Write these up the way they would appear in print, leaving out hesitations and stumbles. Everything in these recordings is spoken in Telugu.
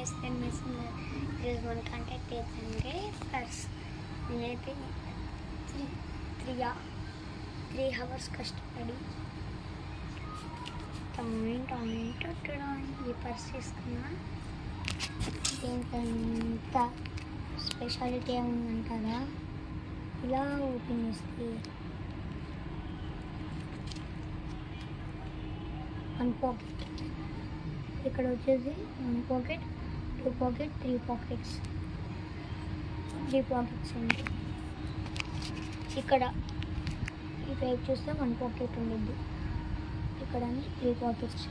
గైస్, నేను మిస్సింగ్ ఈరోజు మన కాంటాక్ట్ ఏంటంటే పర్స్. నేనైతే 3 hours కష్టపడి ఈ పర్స్ తీసుకున్నా. దీంత స్పెషాలిటీ ఏముందంటారా? ఇలా ఓపెన్ చేస్తే 1 pocket, ఇక్కడ వచ్చేసి 1 pocket, 2 pocket, 3 pockets. 3 pockets ఉంది. ఇక్కడ ఈ పైప్ చూస్తే 1 pocket ఉండిద్ది. ఇక్కడ 3 pockets.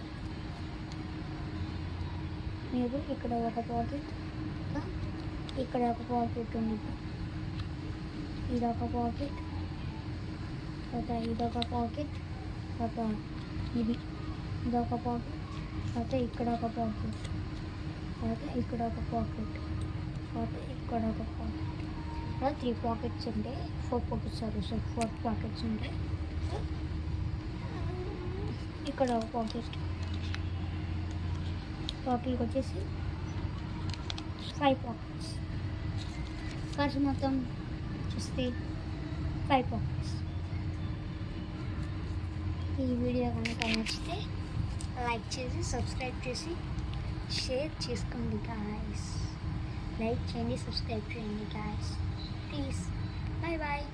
మీరు ఇక్కడ ఒక పాకెట్, ఇక్కడ ఒక పాకెట్ ఉండిద్ది. ఇదొక పాకెట్, తర్వాత ఇదొక పాకెట్, తర్వాత ఇదొక పాకెట్, తర్వాత ఇక్కడ ఒక పాకెట్, తర్వాత ఇక్కడ ఒక పాకెట్, తర్వాత ఇక్కడ ఒక పాకెట్. అలా 3 pockets ఉంటాయి. 4 pockets 4 pockets ఉంటాయి. ఇక్కడ ఒక పాకెట్. టోటల్గా వచ్చేసి 5 pockets. ఖర్చు మొత్తం చూస్తే 5 pockets. ఈ వీడియో కనుక నచ్చితే లైక్ చేసి, సబ్స్క్రైబ్ చేసి, షేర్ చేసుకోండి గాయస్. లైక్ చేయండి, సబ్స్క్రైబ్ చేయండి గాయస్, ప్లీజ్. Bye bye.